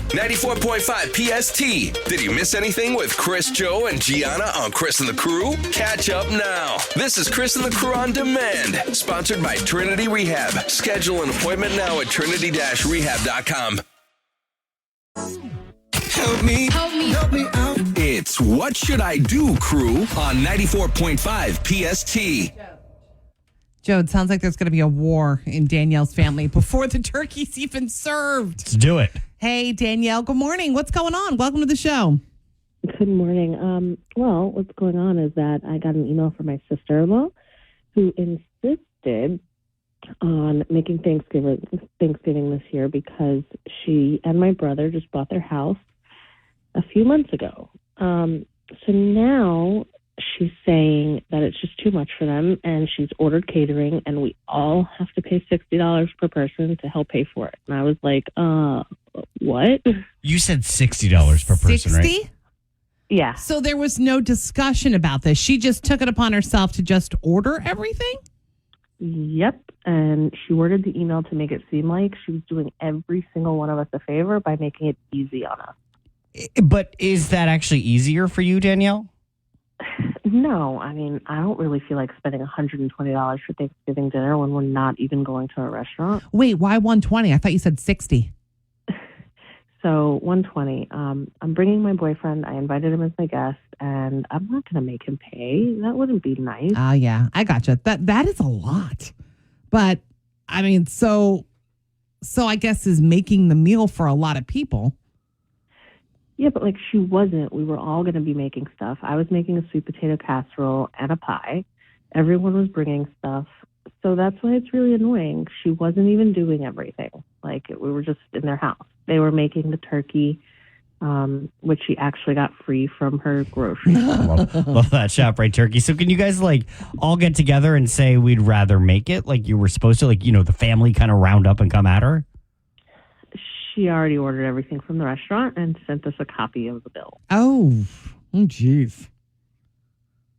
94.5 PST. Did you miss anything with Chris, Joe, and Gianna on Chris and the Crew? Catch up now. This is Chris and the Crew on Demand, sponsored by Trinity Rehab. Schedule an appointment now at trinity-rehab.com. Help me out. It's What Should I Do, Crew, on 94.5 PST. Joe, it sounds like there's going to be a war in Danielle's family before the turkey's even served. Let's do it. Hey, Danielle, good morning. What's going on? Welcome to the show. Good morning. Well, what's going on is that I got an email from my sister-in-law who insisted on making Thanksgiving this year because she and my brother just bought their house a few months ago. So now she's saying that it's just too much for them, and she's ordered catering, and we all have to pay $60 per person to help pay for it. And I was like, what? You said $60 per person, 60? right? Yeah. So there was no discussion about this. She just took it upon herself to just order everything? Yep. And she worded the email to make it seem like she was doing every single one of us a favor by making it easy on us. But is that actually easier for you, Danielle? No, I mean, I don't really feel like spending $120 for Thanksgiving dinner when we're not even going to a restaurant. Wait, why 120? I thought you said 60. So 120. I'm bringing my boyfriend. I invited him as my guest, and I'm not going to make him pay. That wouldn't be nice. Oh, yeah, I gotcha. That is a lot. But, I mean, so I guess is making the meal for a lot of people. Yeah, but like she wasn't. We were all going to be making stuff. I was making a sweet potato casserole and a pie. Everyone was bringing stuff. So that's why it's really annoying. She wasn't even doing everything. Like we were just in their house. They were making the turkey, which she actually got free from her grocery store. Love that ShopRite turkey. So can you guys like all get together and say we'd rather make it like you were supposed to? Like, you know, the family kind of round up and come at her? She already ordered everything from the restaurant and sent us a copy of the bill. Oh, jeez.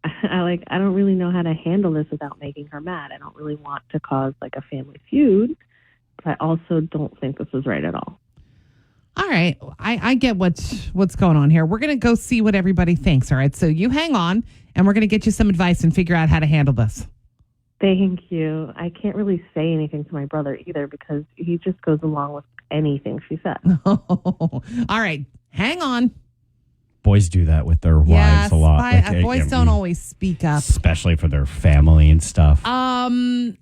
I don't really know how to handle this without making her mad. I don't really want to cause like a family feud, but I also don't think this is right at all. All right. I get what's going on here. We're going to go see what everybody thinks. All right. So you hang on and we're going to get you some advice and figure out how to handle this. Thank you. I can't really say anything to my brother either because he just goes along with anything she said. All right. Hang on. Boys do that with their wives a lot. Boys don't always speak up. Especially for their family and stuff. I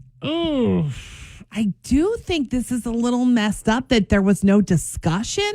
do think this is a little messed up that there was no discussion,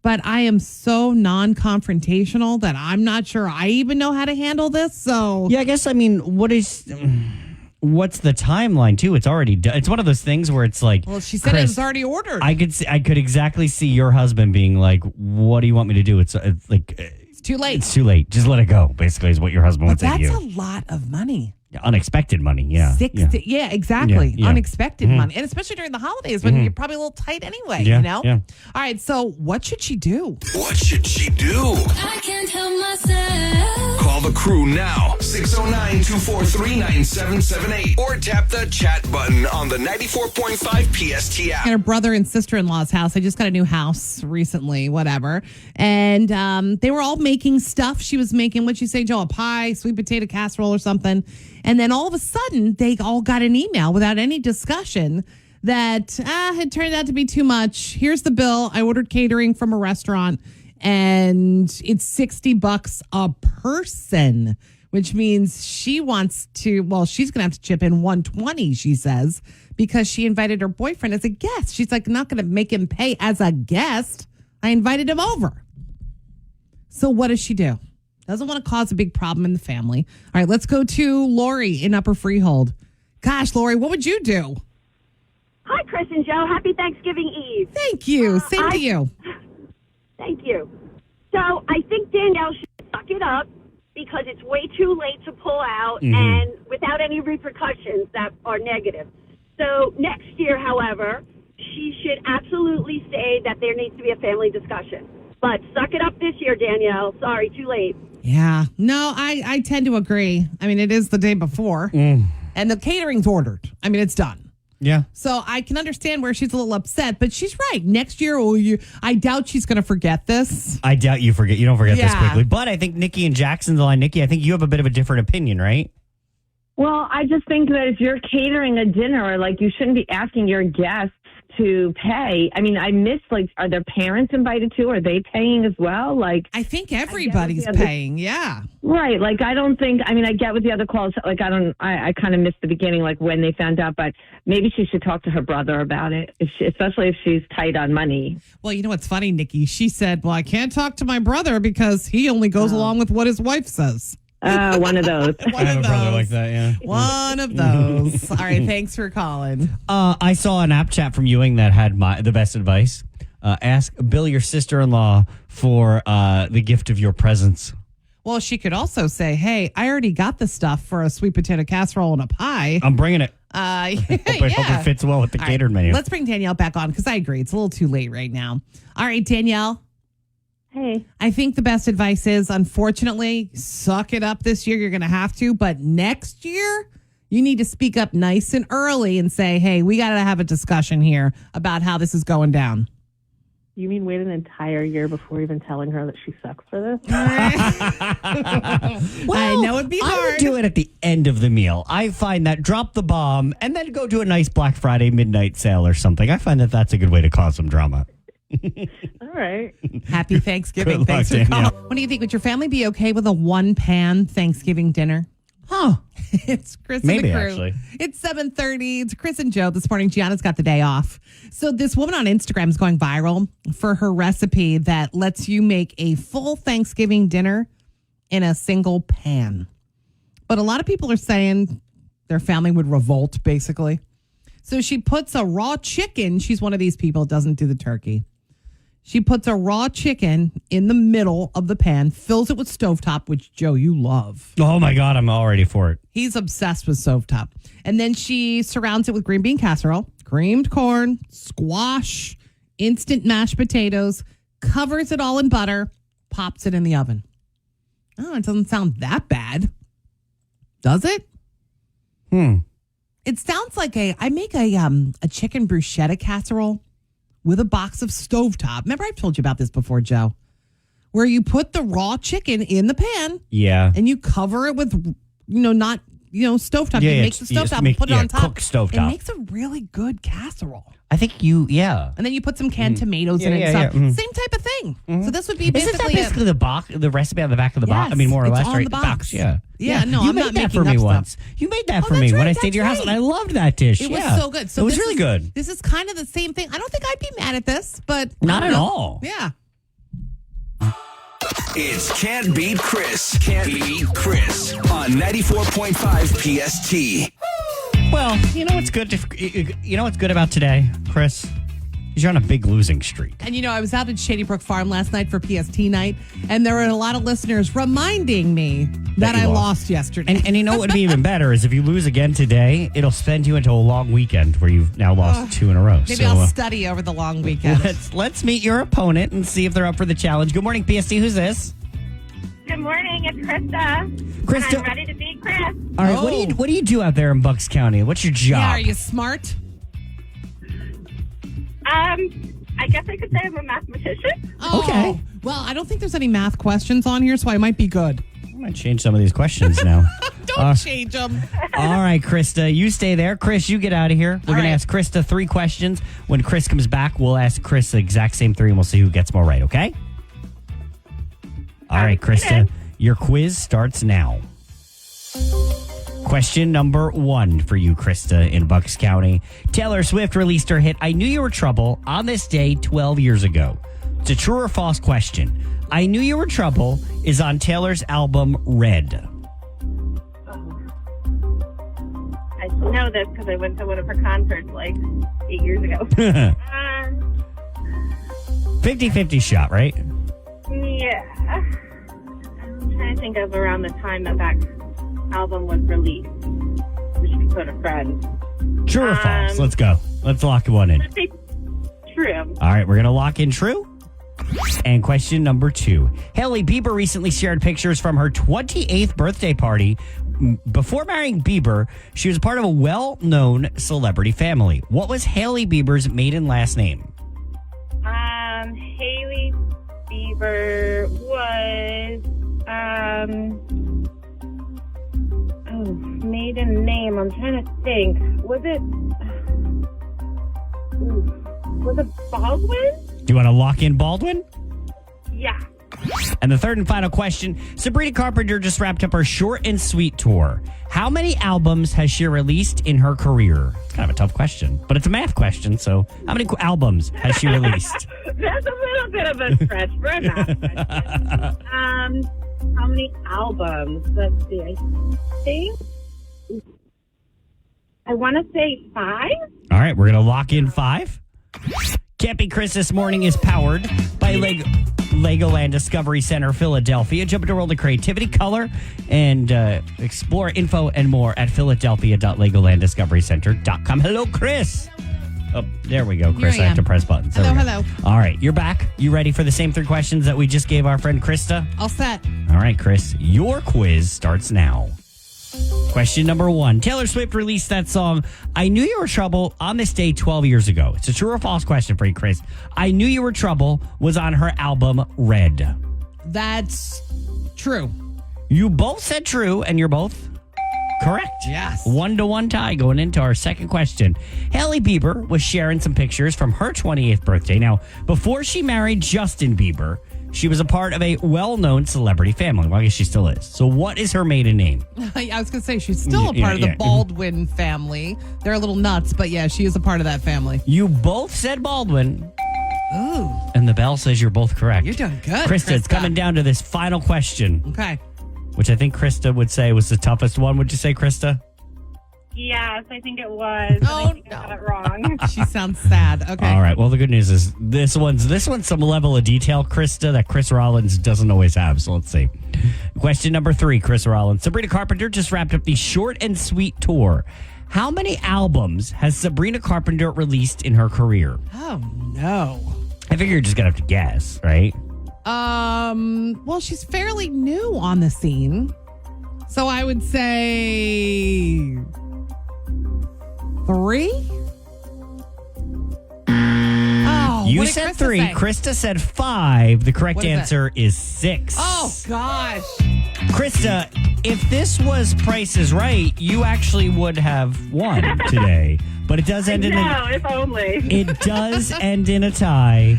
but I am so non-confrontational that I'm not sure I even know how to handle this. So yeah, I guess, I mean, what's the timeline too? It's already done. It's one of those things where it's like, well, she said Chris, it was already ordered. I could exactly see your husband being like, what do you want me to do? It's like, it's too late. It's too late. Just let it go. Basically is what your husband would say to you. That's a lot of money. Unexpected money. Yeah. 60, yeah, exactly. Yeah. Unexpected money. And especially during the holidays when you're probably a little tight anyway, you know? Yeah. All right. So what should she do? What should she do? I can't help myself. Call the crew now, 609-243-9778, or tap the chat button on the 94.5 PST app. At her brother and sister-in-law's house. I just got a new house recently, whatever. And they were all making stuff. She was making, what'd you say, Joe, a pie, sweet potato casserole or something. And then all of a sudden, they all got an email without any discussion that it turned out to be too much. Here's the bill. I ordered catering from a restaurant, and it's $60 a person, which means she wants to, well, she's going to have to chip in $120, she says, because she invited her boyfriend as a guest. She's like, not going to make him pay as a guest. I invited him over. So what does she do? Doesn't want to cause a big problem in the family. All right, let's go to Lori in Upper Freehold. Gosh, Lori, what would you do? Hi, Chris and Joe. Happy Thanksgiving Eve. Thank you. Same to you. Thank you. So I think Danielle should suck it up because it's way too late to pull out and without any repercussions that are negative. So next year, however, she should absolutely say that there needs to be a family discussion. But suck it up this year, Danielle. Sorry, too late. Yeah. No, I tend to agree. I mean, it is the day before, and the catering's ordered. I mean, it's done. Yeah. So I can understand where she's a little upset, but she's right. Next year, I doubt she's going to forget this. I doubt you forget. You don't forget this Yeah. quickly. But I think Nikki and Jackson's the line. Nikki, I think you have a bit of a different opinion, right? Well, I just think that if you're catering a dinner, like, you shouldn't be asking your guests to pay. I mean, I miss, like, are their parents invited too? Are they paying as well? Like, I think everybody's I guess, yeah, paying. Yeah. right. Like, I don't think, I mean, I get with the other calls. Like, I kind of missed the beginning, like when they found out, but maybe she should talk to her brother about it, especially if she's tight on money. Well, you know what's funny, Nikki? She said, well, I can't talk to my brother because he only goes along with what his wife says. One of those. One of those. that, yeah. One of those. All right. Thanks for calling. I saw an app chat from Ewing that had the best advice. Ask Bill, your sister-in-law, for the gift of your presence. Well, she could also say, hey, I already got the stuff for a sweet potato casserole and a pie. I'm bringing it. Yeah. Hope it fits well with the All catered right, menu. Let's bring Danielle back on because I agree. It's a little too late right now. All right, Danielle. Hey, I think the best advice is, unfortunately, suck it up this year. You're going to have to. But next year, you need to speak up nice and early and say, hey, we got to have a discussion here about how this is going down. you mean wait an entire year before even telling her that she sucks for this? I know it'd be I hard. would do it at the end of the meal. I find that drop the bomb and then go to a nice Black Friday midnight sale or something. I find that that's a good way to cause some drama. All right. Happy Thanksgiving. Good Thanks luck, for calling. Danielle. What do you think? Would your family be okay with a one-pan Thanksgiving dinner? Huh. It's Chris Maybe, and the crew. actually. It's 7:30. It's Chris and Joe this morning. Gianna's got the day off. So this woman on Instagram is going viral for her recipe that lets you make a full Thanksgiving dinner in a single pan. But a lot of people are saying their family would revolt, basically. So she puts a raw chicken. She's one of these people, doesn't do the turkey. She puts a raw chicken in the middle of the pan, fills it with stovetop, which, Joe, you love. Oh, my God. I'm all ready for it. He's obsessed with stovetop. And then she surrounds it with green bean casserole, creamed corn, squash, instant mashed potatoes, covers it all in butter, pops it in the oven. Oh, it doesn't sound that bad. Does it? It sounds like I make a chicken bruschetta casserole with a box of stovetop. Remember, I've told you about this before, Joe, where you put the raw chicken in the pan Yeah. and you cover it with, not, stovetop. Yeah, you yeah, make the stovetop and put it on top. cook stovetop. It makes a really good casserole. I think yeah. And then you put some canned tomatoes in it Yeah, and yeah, stuff. yeah. Mhm. Same type of thing. So this would be Isn't that basically basically the recipe on the back of the box? Yes, I mean, more or it's less, on right? the box. Yeah. Yeah, no, you I'm made not that for making me up once. stuff. You made that Oh, for me that's when right, I stayed at your that's house, and right. I loved that dish. It was Yeah. so good. So it was this really is- good. This is kind of the same thing. I don't think I'd be mad at this, but I Not don't at know. all. Yeah. It's Can't Beat Chris. Can't Beat Chris on 94.5 PST. Well, you know what's good? You know what's good about today, Chris? Is you're on a big losing streak. And I was out at Shady Brook Farm last night for PST night, and there were a lot of listeners reminding me that you I lost. lost yesterday. And you know what would be even better is if you lose again today, it'll send you into a long weekend where you've now lost 2 in a row. Maybe I'll study over the long weekend. Let's meet your opponent and see if they're up for the challenge. Good morning, PST. Who's this? Good morning, it's Krista. Krista. And I'm ready to beat Chris. All right. Oh. What do you do out there in Bucks County? What's your job? Yeah, are you smart? I guess I could say I'm a mathematician. Oh, Okay. Well, I don't think there's any math questions on here, so I might be good. I'm going to change some of these questions now. Don't change them. All right, Krista, you stay there. Chris, you get out of here. We're going to right. ask Krista 3 questions. When Chris comes back, we'll ask Chris the exact same 3, and we'll see who gets more right, okay? All right, Krista, your quiz starts now. Question number 1 for you, Krista, in Bucks County. Taylor Swift released her hit, I Knew You Were Trouble, on this day 12 years ago. It's a true or false question. I Knew You Were Trouble is on Taylor's album Red. I know this because I went to one of her concerts like 8 years ago. 50-50 shot, right? Yeah. I'm trying to think of around the time that album was released. Which could put a friend. True or false? Let's go. Let's lock one in. Let's say true. All right, we're going to lock in true. And question number 2. Hailey Bieber recently shared pictures from her 28th birthday party before marrying Bieber, she was part of a well-known celebrity family. What was Hailey Bieber's maiden last name? Hailey Bieber was maiden name. I'm trying to think. Was it Baldwin? Do you want to lock in Baldwin? Yeah. And the third and final question, Sabrina Carpenter just wrapped up her short and sweet tour. How many albums has she released in her career? It's kind of a tough question, but it's a math question. So how many albums has she released? That's a little bit of a stretch for a math question. How many albums? Let's see. I want to say 5. All right, we're going to lock in 5. Camping Chris this morning is powered by Legoland Discovery Center, Philadelphia. Jump into a world of creativity, color, and explore info and more at philadelphia.legolanddiscoverycenter.com. Hello, Chris. Oh, there we go, Chris. Here I I have am. to press buttons. There Hello, we go. hello. All right, you're back. You ready for the same 3 questions that we just gave our friend Krista? All set. All right, Chris, your quiz starts now. Question number 1. Taylor Swift released that song, I Knew You Were Trouble, on this day 12 years ago. It's a true or false question for you, Chris. I Knew You Were Trouble was on her album Red. That's true. You both said true, and you're both correct. Yes. 1-1 tie going into our second question. Hailey Bieber was sharing some pictures from her 28th birthday. Now, before she married Justin Bieber, she was a part of a well-known celebrity family. Well, I guess she still is. So what is her maiden name? I was going to say, she's still a part of the Baldwin family. They're a little nuts, but yeah, she is a part of that family. You both said Baldwin. Ooh. And the bell says you're both correct. You're doing good, Krista, it's coming down to this final question, Okay. which I think Krista would say was the toughest one. Would you say, Krista? Yes, I think it was. Oh, I think I got it wrong. She sounds sad. Okay. All right. Well, the good news is this one's some level of detail, Krista, that Chris Rollins doesn't always have. So let's see. Question number 3, Chris Rollins. Sabrina Carpenter just wrapped up the short and sweet tour. How many albums has Sabrina Carpenter released in her career? Oh, no. I figure you're just going to have to guess, right? Well, she's fairly new on the scene. So I would say 3? Oh, You what did said Krista 3. say? Krista said 5. The correct What is it? answer is 6. Oh, gosh. Krista, if this was Price is Right, you actually would have won today. But it does end in if only. it does end in a tie.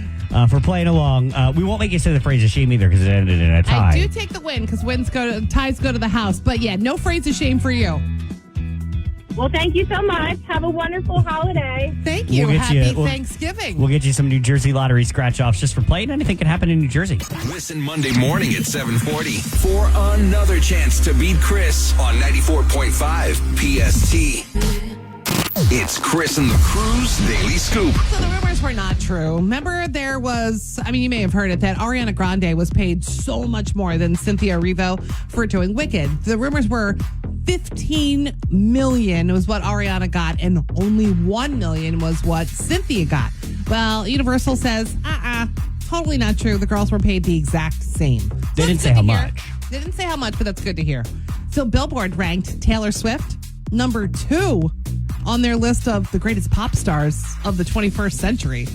For playing along, we won't make you say the phrase of shame either because it ended in a tie. I do take the win because ties go to the house. But yeah, no phrase of shame for you. Well, thank you so much. Have a wonderful holiday. Thank you. We'll get Happy you- we'll- Thanksgiving. We'll get you some New Jersey Lottery scratch-offs just for playing. Anything can happen in New Jersey. Listen Monday morning at 7:40 for another chance to beat Chris on 94.5 PST. It's Chris and the Crew's Daily Scoop. So the rumors were not true. Remember, you may have heard it, that Ariana Grande was paid so much more than Cynthia Erivo for doing Wicked. The rumors were $15 million was what Ariana got, and only $1 million was what Cynthia got. Well, Universal says, totally not true. The girls were paid the exact same. They didn't That's say good how to hear. much. They didn't say how much, but that's good to hear. So Billboard ranked Taylor Swift number 2 on their list of the greatest pop stars of the 21st century.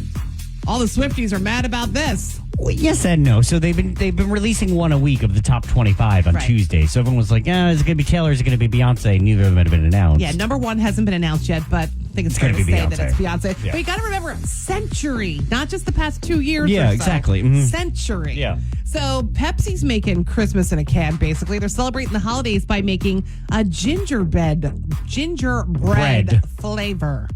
All the Swifties are mad about this. Well, yes and no. So they've been releasing one a week of the top 25 on Right. Tuesday. So everyone was like, is it going to be Taylor? Is it going to be Beyonce? Neither of them had been announced. Yeah, number 1 hasn't been announced yet, but I think it's fair gonna to be say Beyonce. that it's Beyonce. Yeah. But you got to remember, century, not just the past 2 years. Yeah, or so. exactly. Mhm. Century. Yeah. So Pepsi's making Christmas in a can. Basically, they're celebrating the holidays by making a gingerbread Bread. flavor.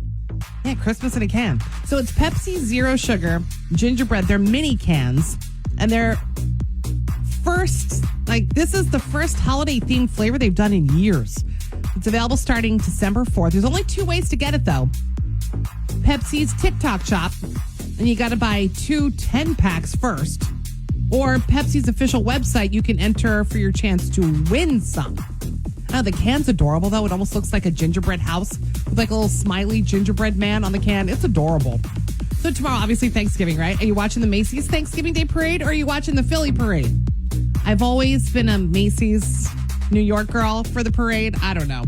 Yeah, Christmas in a can. So it's Pepsi Zero Sugar gingerbread. They're mini cans, and they're this is the first holiday themed flavor they've done in years. It's available starting December 4th. There's only 2 ways to get it, though. Pepsi's TikTok shop, and you got to buy 2 10-packs first. Or Pepsi's official website, you can enter for your chance to win some. Oh, the can's adorable, though. It almost looks like a gingerbread house with like a little smiley gingerbread man on the can. It's adorable. So tomorrow, obviously Thanksgiving, right? Are you watching the Macy's Thanksgiving Day Parade or are you watching the Philly Parade? I've always been a Macy's New York girl for the parade. I don't know.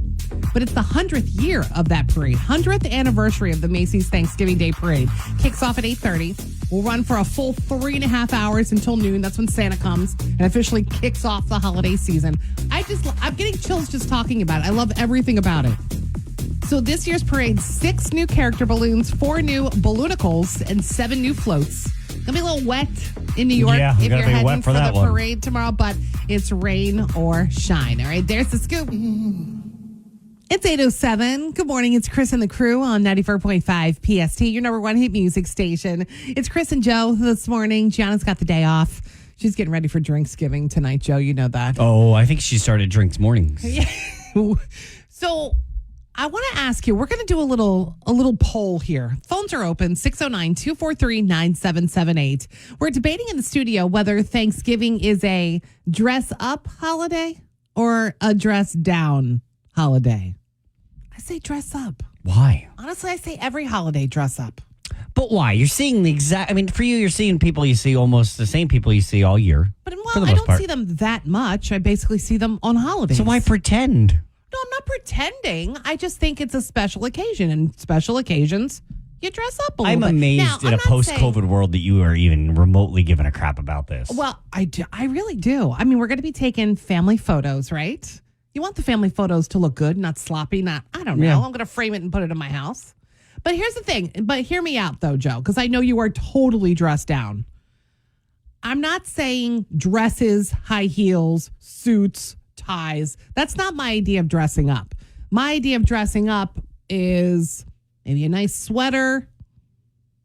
But it's the 100th year of that parade. 100th anniversary of the Macy's Thanksgiving Day Parade. Kicks off at 8:30. We'll run for a full 3.5 hours until noon. That's when Santa comes and officially kicks off the holiday season. I'm getting chills just talking about it. I love everything about it. So this year's parade, 6 new character balloons, 4 new balloonicles, and 7 new floats. Gonna be a little wet in New York Yeah, if gonna you're be heading wet for for the that one. parade tomorrow, but it's rain or shine. All right, there's the scoop. It's 8:07. Good morning. It's Chris and the crew on 94.5 PST, your number one hit music station. It's Chris and Joe this morning. Gianna's got the day off. She's getting ready for Drinksgiving tonight, Joe. You know that. Oh, I think she started drinks mornings. So I want to ask you, we're going to do a little poll here. Phones are open, 609-243-9778. We're debating in the studio whether Thanksgiving is a dress up holiday or a dress down holiday. I say dress up. Why? Honestly, I say every holiday dress up. But why? You're seeing the exact, I mean, for you, you're seeing people you see almost the same people you see all year. But for well, the I most don't part. see them that much. I basically see them on holidays. So why pretend? No, I'm not pretending. I just think it's a special occasion, and special occasions, you dress up a little I'm bit. amazed Now, in I'm a not post-COVID saying- world that you are even remotely giving a crap about this. Well, I do. I really do. I mean, we're going to be taking family photos, right? You want the family photos to look good, not sloppy, I don't know. Yeah. I'm going to frame it and put it in my house. But here's the thing. But hear me out, though, Joe, because I know you are totally dressed down. I'm not saying dresses, high heels, suits, ties. That's not my idea of dressing up. My idea of dressing up is maybe a nice sweater,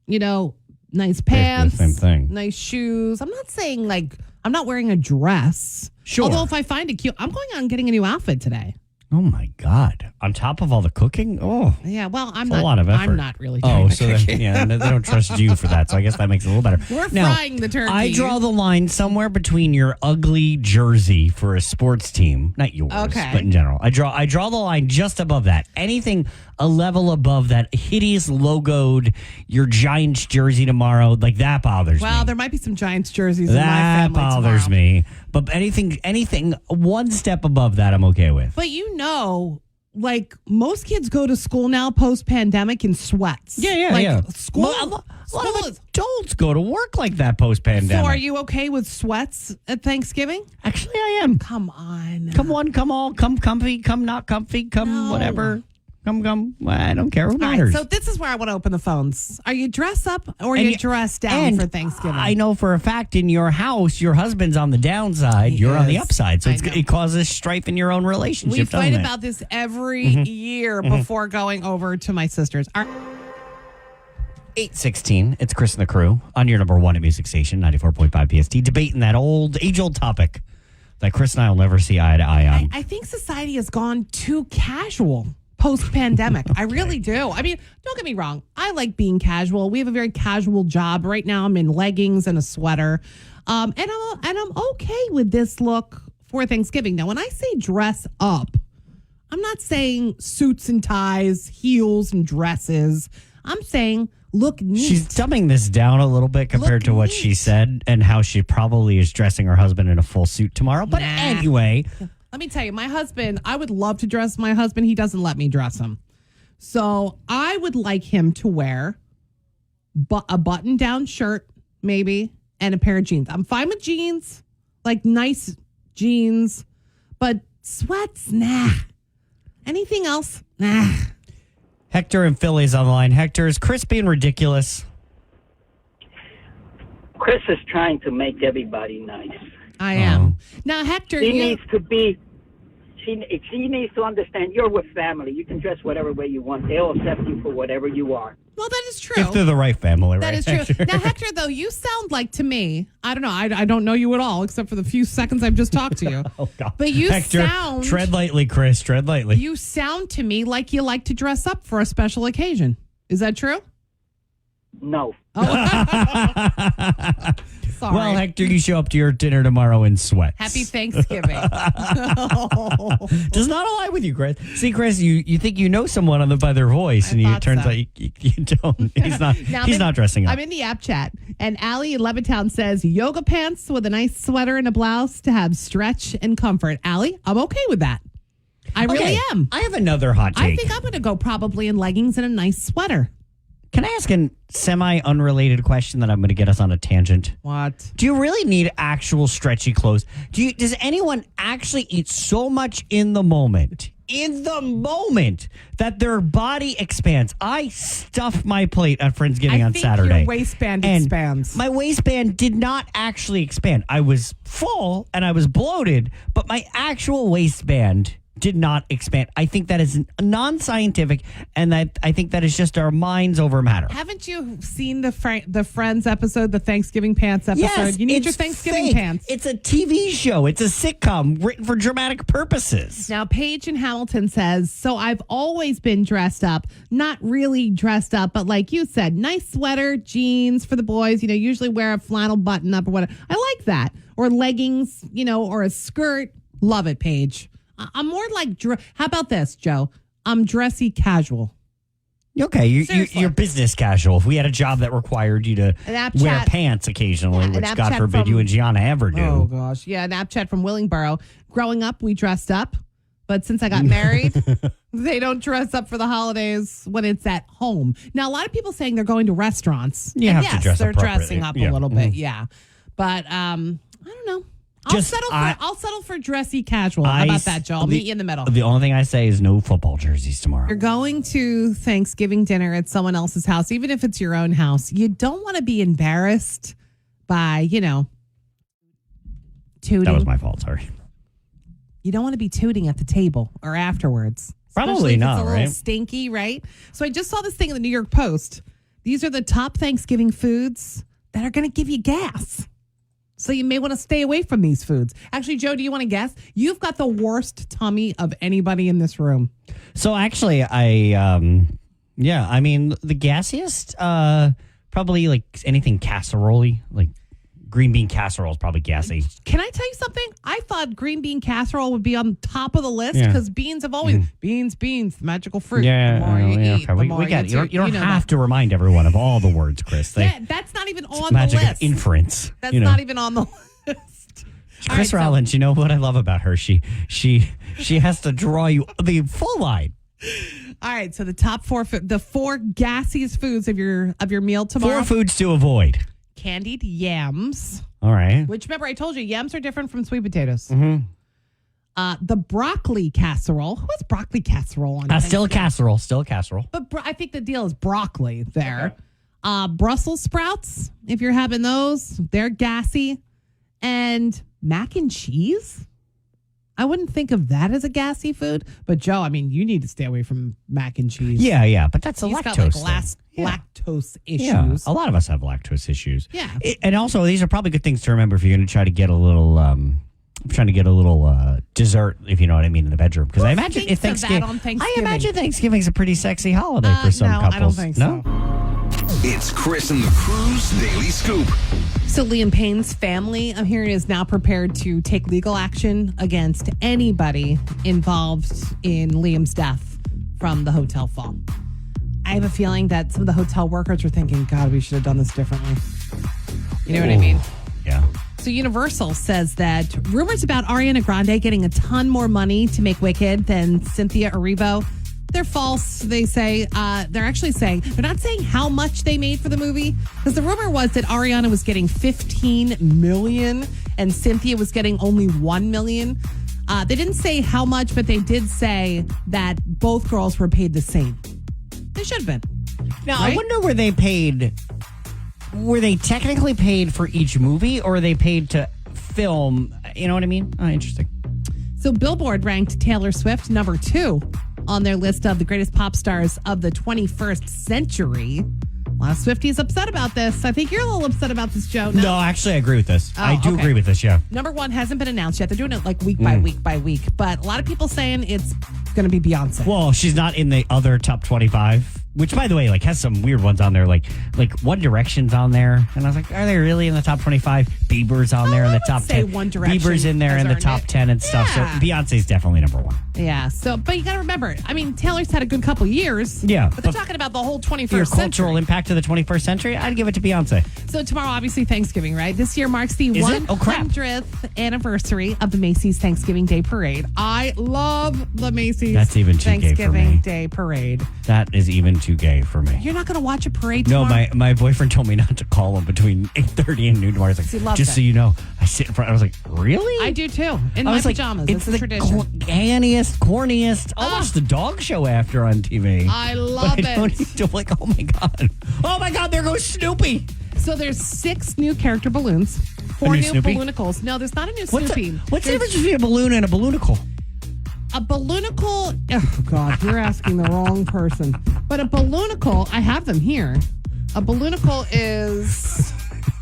nice pants, same thing. nice shoes. I'm not saying I'm not wearing a dress. Sure. Although if I find it cute, I'm going out and getting a new outfit today. Oh my God. On top of all the cooking? Oh. Yeah, well, I'm It's not. a lot of effort. I'm not really doing Oh, the so then, cooking. yeah, they don't trust you for that. So I guess that makes it a little better. We're Now, frying the turkey. I draw the line somewhere between your ugly jersey for a sports team, not yours, Okay. but in general. I draw the line just above that. Anything a level above that hideous logoed your Giants jersey tomorrow, like that bothers me. Well, there might be some Giants jerseys in my That family bothers tomorrow. me. But anything one step above that, I'm okay with. But most kids go to school now post-pandemic in sweats. yeah. School, A lot school of is. adults go to work like that post-pandemic. So are you okay with sweats at Thanksgiving? Actually, I am. Come on. Come one, come all, come comfy, come not comfy, come No. whatever. Come. I don't care. Who All right, matters? so this is where I want to open the phones. Are you dressed up or are you dressed down and for Thanksgiving? I know for a fact in your house, your husband's on the downside, He you're on the is. upside. So I know. it causes strife in your own relationship. We fight doesn't it? about this every year before going over to my sister's. 8:16. It's Chris and the crew on your number one at music station 94.5 PST, debating that age-old topic that Chris and I will never see eye to eye on. I think society has gone too casual post-pandemic. I really do. I mean, don't get me wrong. I like being casual. We have a very casual job. Right now I'm in leggings and a sweater. And I'm okay with this look for Thanksgiving. Now, when I say dress up, I'm not saying suits and ties, heels and dresses. I'm saying look neat. She's dumbing this down a little bit compared Look to what neat. she said and how she probably is dressing her husband in a full suit tomorrow. But Nah. anyway, Let me tell you, my husband, I would love to dress my husband. He doesn't let me dress him. So I would like him to wear a button-down shirt, maybe, and a pair of jeans. I'm fine with jeans, like nice jeans, but sweats, nah. Anything else? Nah. Hector and Philly's on the line. Hector, is Chris being ridiculous? Chris is trying to make everybody nice. I am. Now, Hector, He you, needs to be. She needs to understand you're with family. You can dress whatever way you want. They'll accept you for whatever you are. well, that is true. If they're the right family, That right? is true. Hector? Now, Hector, though, you sound like to me, I don't know, I don't know you at all, except for the few seconds I've just talked to you. Oh, God. But you Hector, sound... tread lightly, Chris. Tread lightly. You sound to me like you like to dress up for a special occasion. Is that true? No. Sorry. Well, Hector, you show up to your dinner tomorrow in sweats. Happy Thanksgiving. Does not align with you, Chris. See, Chris, you think you know someone by their voice, and it turns out you don't. He's not. He's not dressing up. I'm in the app chat, and Allie in Levittown says yoga pants with a nice sweater and a blouse to have stretch and comfort. Allie, I'm okay with that. I really am. I have another hot take. I think I'm going to go probably in leggings and a nice sweater. Can I ask a semi-unrelated question that I'm going to get us on a tangent? What? Do you really need actual stretchy clothes? Does anyone actually eat so much in the moment that their body expands? I stuffed my plate at Friendsgiving on Saturday. Your waistband expands. My waistband did not actually expand. I was full and I was bloated, but my actual waistband did not expand. I think that is non-scientific, and I think that is just our minds over matter. Haven't you seen the Friends episode, the Thanksgiving pants episode? Yes, you need your it's Thanksgiving fake. pants. It's a TV show. It's a sitcom written for dramatic purposes. Now, Paige in Hamilton says, so I've always been dressed up, not really dressed up, but like you said, nice sweater, jeans for the boys, usually wear a flannel button up or whatever. I like that. Or leggings, or a skirt. Love it, Paige. I'm more like, how about this, Joe? I'm dressy casual. Okay, you're business casual. If we had a job that required you to wear pants occasionally, which God forbid you and Gianna ever do. Oh, gosh. Yeah, an app chat from Willingboro. Growing up, we dressed up. But since I got married, they don't dress up for the holidays when it's at home. Now, a lot of people saying they're going to restaurants. You have to dress they're appropriately. dressing up a little bit, yeah. But I don't know. I'll settle for dressy casual. How about that, Joe? I'll meet you in the middle. The only thing I say is no football jerseys tomorrow. You're going to Thanksgiving dinner at someone else's house, even if it's your own house. You don't want to be embarrassed by, tooting. That was my fault. Sorry. You don't want to be tooting at the table or afterwards. Probably if not, it's a little right? stinky, right? So I just saw this thing in the New York Post. These are the top Thanksgiving foods that are going to give you gas. So you may want to stay away from these foods. Actually, Joe, do you want to guess? You've got the worst tummy of anybody in this room. So actually, the gassiest, probably like anything casserole-y, like green bean casserole is probably gassy. Can I tell you something? I thought green bean casserole would be on top of the list because beans have always beans, magical fruit. Yeah, the more you eat, the we more get it. you You don't have to remind everyone of all the words, Chris. That's not even on the magic list. of inference. That's not even on the list. Chris Rollins, you know what I love about her? She has to draw you the full line. All right, so the top four gassiest foods of your meal tomorrow. 4 foods to avoid. Candied yams. All right. Which, remember, I told you, yams are different from sweet potatoes. Mm-hmm. The broccoli casserole. Who has broccoli casserole on? Still a casserole. But I think the deal is broccoli there. Okay. Brussels sprouts, if you're having those, they're gassy. And mac and cheese. I wouldn't think of that as a gassy food. But, Joe, I mean, you need to stay away from mac and cheese. Yeah. But that's a He's lactose got lactose issues. Yeah, a lot of us have lactose issues. Yeah. And also, these are probably good things to remember if you're going to try to get a little... dessert, if you know what I mean, in the bedroom. Because I imagine Thanksgiving's a pretty sexy holiday for some couples. I don't think so. It's Chris and the Crew's Daily Scoop. So Liam Payne's family, I'm hearing, is now prepared to take legal action against anybody involved in Liam's death from the hotel fall. I have a feeling that some of the hotel workers are thinking, God, we should have done this differently. You know what I mean? Yeah. So Universal says that rumors about Ariana Grande getting a ton more money to make Wicked than Cynthia Erivo, they're false. They say, they're actually saying, they're not saying how much they made for the movie, because the rumor was that Ariana was getting $15 million and Cynthia was getting only $1 million. They didn't say how much, but they did say that both girls were paid the same. They should have been. Now, right? I wonder were they technically paid for each movie, or are they paid to film? You know what I mean? Oh, interesting. So Billboard ranked Taylor Swift number 2 on their list of the greatest pop stars of the 21st century. A lot of Swifties upset about this. I think you're a little upset about this, Joe. No, actually, I agree with this. Oh, I do okay. agree with this, yeah. Number 1 hasn't been announced yet. They're doing it like week by week by week. But a lot of people saying it's going to be Beyonce. Well, she's not in the other top 25 which, by the way, like has some weird ones on there. Like One Direction's on there, and I was like, are they really in the top 25? Bieber's on there in the top 10. One Direction Bieber's in there in the top 10 and stuff. So Yeah. Beyonce's definitely number one. Yeah. So, but you got to remember, I mean, Taylor's had a good couple years. Yeah, But they're but talking about the whole 21st Your century. cultural impact of the 21st century, I'd give it to Beyonce. So tomorrow, obviously, Thanksgiving, right? This year marks the Is it? Oh, crap. 100th anniversary of the Macy's Thanksgiving Day Parade. I love the Macy's That's even too gay for Thanksgiving me. Day Parade. That is even too gay for me. You're not going to watch a parade No, tomorrow? my boyfriend told me not to call him between 8:30 and noon tomorrow. He's He like, loves just it. so you know, I sit in front. I was like, really? I do too. In I my was like, pajamas. it's It's a the tradition. canniest, corniest. I'll watch the dog show after on TV. I love But I don't it. need to, like, oh my god, there goes Snoopy. So there's 6 new character balloons, 4 new new Snoopy? balloonicals. No, there's not a new What's Snoopy. what's the There's difference between a balloon and a balloonicle? a balloonicle? Oh God, you're asking the wrong person. But a balloonicle, I have them here. A balloonicle is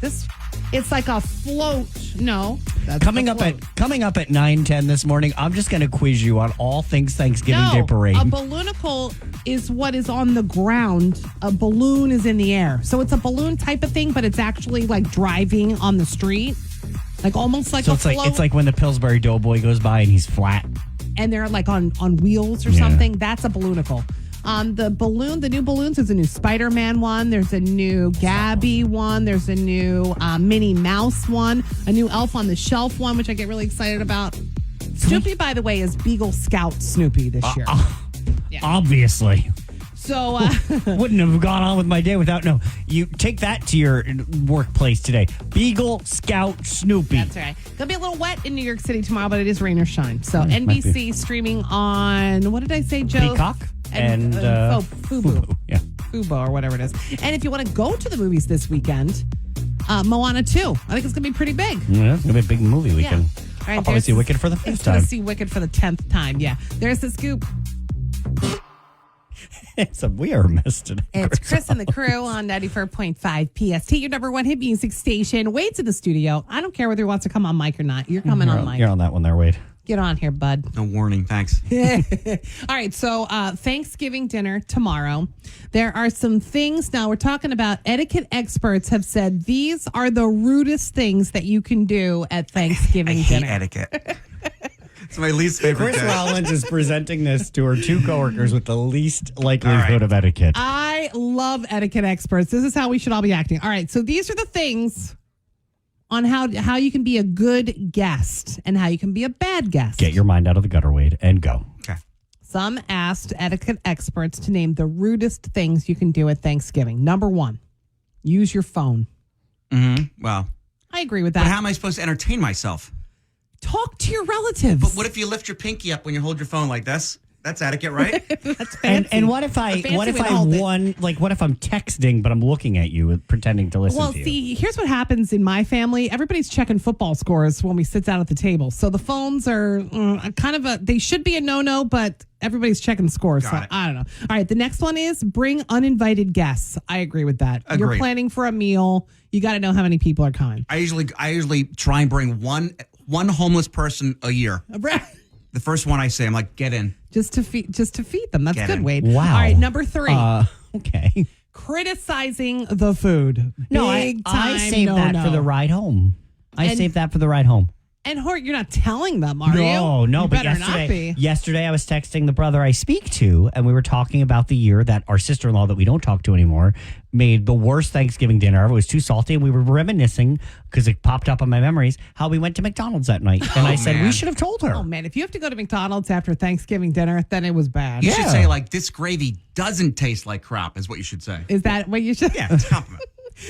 this. It's like a float. No, that's Coming the up float. at 9:10 this morning, I'm just going to quiz you on all things Thanksgiving Day Parade. A balloonicle is what is on the ground. A balloon is in the air. So it's a balloon type of thing, but it's actually like driving on the street. Like almost like so a it's float. like it's like when the Pillsbury Doughboy goes by and he's flat. And they're like on wheels or Yeah. something. That's a balloonicle. The new balloons, there's a new Spider-Man one. There's a new Gabby one. There's a new Minnie Mouse one. A new Elf on the Shelf one, which I get really excited about. Snoopy, by the way, is Beagle Scout Snoopy this year. Obviously. So, Wouldn't have gone on with my day without you take that to your workplace today. Beagle Scout Snoopy. that's right. Gonna be a little wet in New York City tomorrow, but it is rain or shine. So might NBC streaming on, what did I say, Joe? Peacock and Fubu. Yeah. Fubo or whatever it is. And if you want to go to the movies this weekend, Moana 2. I think it's going to be pretty big. Yeah, it's going to be a big movie weekend. Yeah. All right, I'll probably see Wicked for the 5th Going time. to see Wicked for the 10th time. Yeah. There's the scoop. We are a mess today. It's Chris and the crew on 94.5 PST, your number one hit music station. Wade's in the studio. I don't care whether he wants to come on mic or not. You're coming on mic. You're on that one there, Wade. Get on here, bud. No warning, thanks. All right, so Thanksgiving dinner tomorrow. There are some things. Now, we're talking about etiquette experts have said these are the rudest things that you can do at Thanksgiving I hate dinner. etiquette. It's my least favorite Chris day. Rollins is presenting this to her 2 coworkers with the least likelihood All right. of etiquette. I love etiquette experts. This is how we should all be acting. All right, so these are the things on how you can be a good guest and how you can be a bad guest. Get your mind out of the gutter, Wade, and go. Okay. Some asked etiquette experts to name the rudest things you can do at Thanksgiving. Number 1, use your phone. Mm-hmm. Well, I agree with but that. how am I supposed to entertain myself? Talk to your relatives. But what if you lift your pinky up when you hold your phone like this? That's etiquette, right? That's fancy. And what if I fancy what if way to I hold it. what if I'm texting but I'm looking at you pretending to listen Well, to you? see, here's what happens in my family. Everybody's checking football scores when we sit down at the table. So the phones are kind of they should be a no-no, but everybody's checking scores. Got So it. I don't know. All right, the next one is bring uninvited guests. I agree with that. You're Agreed. planning for a meal. You got to know how many people are coming. I usually try and bring one homeless person a year. The first one I say, I'm like, get in. Just to feed them. That's Get good, in. Wade. Wow. All right, number 3. Okay. Criticizing the food. No, Big I time save that no-no. for the ride home. And- Save that for the ride home. And Hort, you're not telling them, are you? No, You but better not be. yesterday I was texting the brother I speak to, and we were talking about the year that our sister-in-law that we don't talk to anymore made the worst Thanksgiving dinner ever. It was too salty, and we were reminiscing because it popped up on my memories how we went to McDonald's that night. And I said, we man. should have told her. Oh, man, if you have to go to McDonald's after Thanksgiving dinner, then it was bad. You Yeah. should say, like, this gravy doesn't taste like crap, is what you should say. Is that what you should? Yeah, it's a compliment.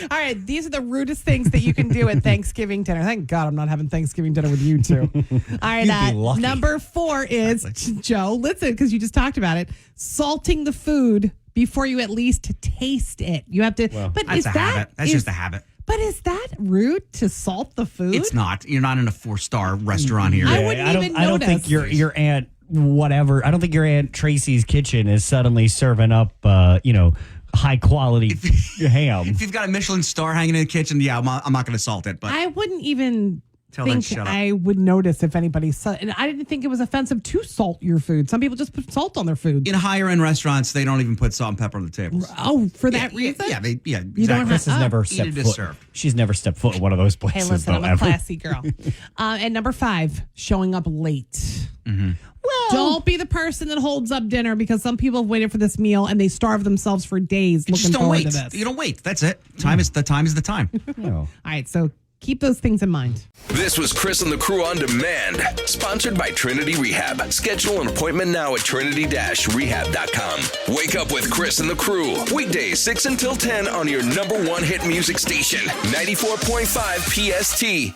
All right, these are the rudest things that you can do at Thanksgiving dinner. Thank God I'm not having Thanksgiving dinner with you two. All right, You'd be lucky. number 4 is, Joe, listen, because you just talked about it, salting the food before you at least taste it. You have to, but That's is a that, habit. That's just a habit. But is that rude to salt the food? It's not. You're not in a 4-star restaurant here. I wouldn't even I don't notice. think your aunt whatever. I don't think your aunt Tracy's kitchen is suddenly serving up high quality ham. If you've got a Michelin star hanging in the kitchen, yeah, I'm not going to salt it. But I wouldn't even Tell them think shut up. I would notice if anybody and I didn't think it was offensive to salt your food. Some people just put salt on their food. In higher end restaurants, they don't even put salt and pepper on the tables. Oh, for that reason? Yeah, You don't exactly. Chris has never Eat stepped it as foot. served. She's never stepped foot in one of those Hey, places, listen, though, I'm a ever. classy girl. And number 5, showing up late. Well, Don't be the person that holds up dinner because some people have waited for this meal and they starve themselves for days looking Just don't forward wait. to this. You don't wait. That's it. Time is the time. no. All right, so keep those things in mind. This was Chris and the Crew on Demand, sponsored by Trinity Rehab. Schedule an appointment now at trinity-rehab.com. Wake up with Chris and the Crew, weekdays 6 until 10 on your number 1 hit music station, 94.5 PST.